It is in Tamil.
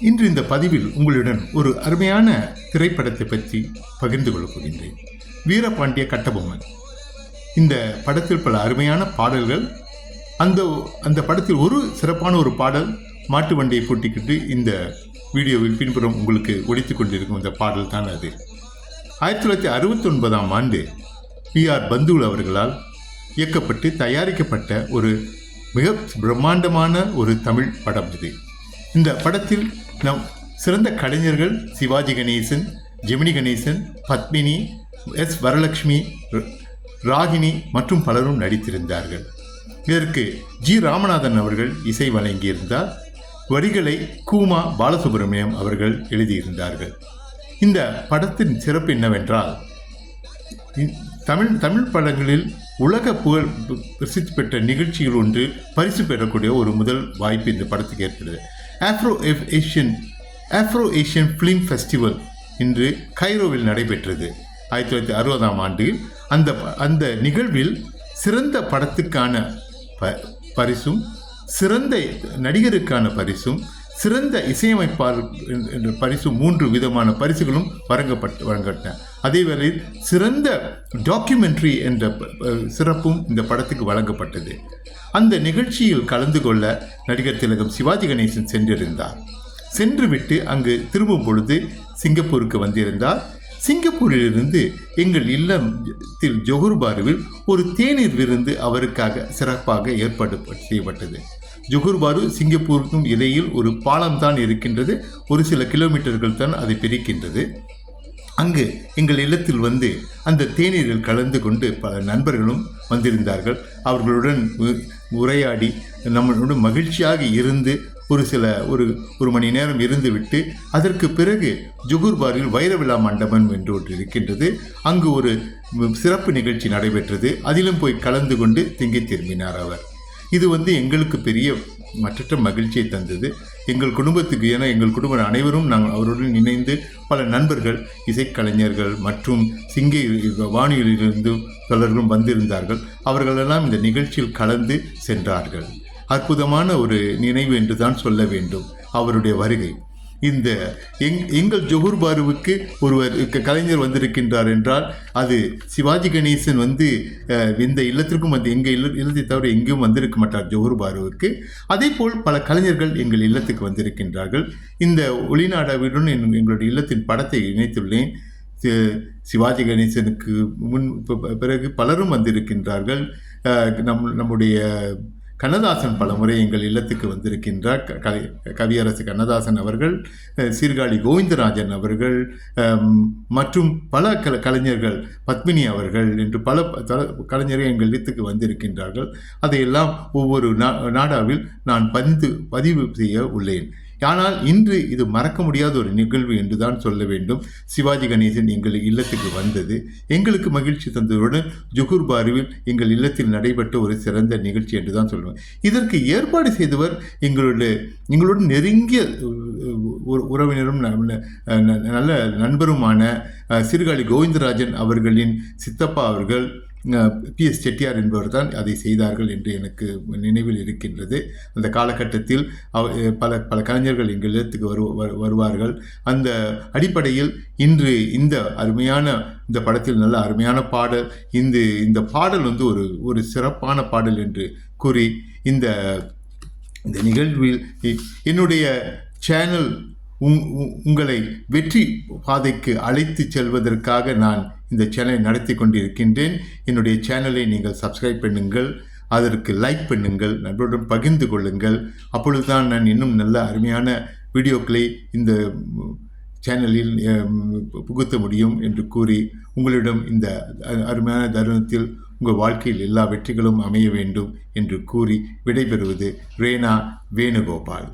இன்று இந்த பதிவில் உங்களுடன் ஒரு அருமையான திரைப்படத்தை பற்றி பகிர்ந்து கொள்ளப் போகின்றேன். வீரபாண்டிய கட்டபொம்மன். இந்த படத்தில் பல அருமையான பாடல்கள். அந்த படத்தில் ஒரு சிறப்பான ஒரு பாடல் மாட்டு வண்டியை பூட்டிக்கிட்டு இந்த வீடியோவில் பின்புறம் உங்களுக்கு ஒலித்துக் கொண்டிருக்கும் இந்த பாடல் தான் அது. 1969ஆம் ஆண்டு PR பந்துல் அவர்களால் இயக்கப்பட்டு தயாரிக்கப்பட்ட ஒரு மிக பிரம்மாண்டமான ஒரு தமிழ் படம் இது. இந்த படத்தில் நம் சிறந்த கலைஞர்கள் சிவாஜி கணேசன், ஜெமினி கணேசன், பத்மினி, வரலட்சுமி, ராகினி மற்றும் பலரும் நடித்திருந்தார்கள். இதற்கு ராமநாதன் அவர்கள் இசை வழங்கியிருந்தார். வரிகளை கூமா பாலசுப்ரமணியம் அவர்கள் எழுதியிருந்தார்கள். இந்த படத்தின் சிறப்பு என்னவென்றால், தமிழ் படங்களில் உலக புகழ் பிரசித்தி பெற்ற நிகழ்ச்சிகள் ஒன்று பரிசு பெறக்கூடிய ஒரு முதல் வாய்ப்பு இந்த படத்துக்கு ஏற்படுது. ஆப்ரோ ஏஷியன் ஃபிலிம் ஃபெஸ்டிவல் இன்று கைரோவில் நடைபெற்றது 1960ஆம் ஆண்டில். அந்த நிகழ்வில் சிறந்த படத்துக்கான பரிசும், சிறந்த நடிகருக்கான பரிசும், சிறந்த இசையமைப்பாளர் என்ற பரிசு 3 விதமான பரிசுகளும் வழங்கப்பட்டன. அதேவேளையில் சிறந்த டாக்குமெண்ட்ரி என்ற சிறப்பும் இந்த படத்துக்கு வழங்கப்பட்டது. அந்த நிகழ்ச்சியில் கலந்து கொள்ள நடிகர் திலகம் சிவாஜி கணேசன் சென்றுவிட்டு அங்கு திரும்பும் பொழுது சிங்கப்பூருக்கு வந்திருந்தார். சிங்கப்பூரிலிருந்து எங்கள் இல்லத்தில் ஜொஹர் பாருவில் ஒரு தேநீர் விருந்து அவருக்காக சிறப்பாக ஏற்பாடு செய்யப்பட்டது. ஜொஹர் பாரு சிங்கப்பூருக்கும் இடையில் ஒரு பாலம் தான் இருக்கின்றது. ஒரு சில கிலோமீட்டர்கள் தான் அதை பிரிக்கின்றது. அங்கு எங்கள் இல்லத்தில் வந்து அந்த தேநீரில் கலந்து கொண்டு பல நண்பர்களும் வந்திருந்தார்கள். அவர்களுடன் உரையாடி நம்மளுடன் மகிழ்ச்சியாக இருந்து ஒரு மணி நேரம் இருந்துவிட்டு அதற்கு பிறகு ஜொஹர் பாரில் வைர விழா மண்டபம் என்று ஒன்று இருக்கின்றது. அங்கு ஒரு சிறப்பு நிகழ்ச்சி நடைபெற்றது. அதிலும் போய் கலந்து கொண்டு திங்கி திரும்பினார் அவர். இது எங்களுக்கு பெரிய மற்ற மகிழ்ச்சியை தந்தது. எங்கள் குடும்பத்துக்கு, ஏன்னா எங்கள் குடும்ப அனைவரும் நாங்கள் அவருடன் இணைந்து பல நண்பர்கள், இசைக்கலைஞர்கள் மற்றும் சிங்கை வானிலிருந்து பலர்களும் வந்திருந்தார்கள். அவர்களெல்லாம் இந்த நிகழ்ச்சியில் கலந்து சென்றார்கள். அற்புதமான ஒரு நினைவு என்று தான் சொல்ல வேண்டும் அவருடைய வருகை. இந்த எங்கள் ஜொஹர் பாருவுக்கு ஒருவர் கலைஞர் வந்திருக்கின்றார் என்றால் அது சிவாஜி கணேசன் இந்த இல்லத்திற்கும் எங்கள் இல்லத்தை தவிர எங்கேயும் வந்திருக்க மாட்டார் ஜொஹர் பாருவுக்கு. அதே போல் பல கலைஞர்கள் எங்கள் இல்லத்துக்கு வந்திருக்கின்றார்கள். இந்த ஒளிநாடாவுடன் எங்களுடைய இல்லத்தின் படத்தை இணைத்துள்ளேன். சிவாஜி கணேசனுக்கு பிறகு பலரும் வந்திருக்கின்றார்கள். நம்முடைய கண்ணதாசன் பல முறை எங்கள் இல்லத்துக்கு வந்திருக்கின்றார். கவியரசு கண்ணதாசன் அவர்கள், சீர்காழி கோவிந்தராஜன் அவர்கள் மற்றும் பல கலைஞர்கள், பத்மினி அவர்கள் என்று பல கலைஞர்கள் எங்கள் இல்லத்துக்கு வந்திருக்கின்றார்கள். அதையெல்லாம் ஒவ்வொரு நாடாவில் நான் பதிவு செய்ய உள்ளேன். ஆனால் இன்று இது மறக்க முடியாத ஒரு நிகழ்வு என்று தான் சொல்ல வேண்டும். சிவாஜி கணேசன் எங்கள் இல்லத்துக்கு வந்தது எங்களுக்கு மகிழ்ச்சி தந்ததுடன் ஜொஹர் பாருவில் எங்கள் இல்லத்தில் நடைபெற்ற ஒரு சிறந்த நிகழ்ச்சி என்று தான் சொல்லுவேன். இதற்கு ஏற்பாடு செய்தவர் எங்களுடன் நெருங்கிய உறவினரும் நல்ல நண்பருமான சீர்காழி கோவிந்தராஜன் அவர்களின் சித்தப்பா அவர்கள், PS செட்டியார் என்பவர் தான் அதை செய்தார்கள் என்று எனக்கு நினைவில் இருக்கின்றது. அந்த காலகட்டத்தில் பல கலைஞர்கள் எங்கள் இல்லத்துக்கு வருவார்கள். அந்த அடிப்படையில் இன்று இந்த அருமையான இந்த படத்தில் நல்ல அருமையான பாடல், இந்த பாடல் ஒரு சிறப்பான பாடல் என்று கூறி இந்த நிகழ்வில் என்னுடைய சேனல் உங்களை வெற்றி பாதைக்கு அழைத்து செல்வதற்காக நான் இந்த சேனலை நடத்தி கொண்டிருக்கின்றேன். என்னுடைய சேனலை நீங்கள் சப்ஸ்கிரைப் பண்ணுங்கள், அதற்கு லைக் பண்ணுங்கள், நண்பருடன் பகிர்ந்து கொள்ளுங்கள். அப்பொழுதுதான் நான் இன்னும் நல்ல அருமையான வீடியோக்களை இந்த சேனலில் புகுத்த முடியும் என்று கூறி உங்களிடம் இந்த அருமையான தருணத்தில் உங்கள் வாழ்க்கையில் எல்லா வெற்றிகளும் அமைய வேண்டும் என்று கூறி விடைபெறுவது ரேனா வேணுகோபால்.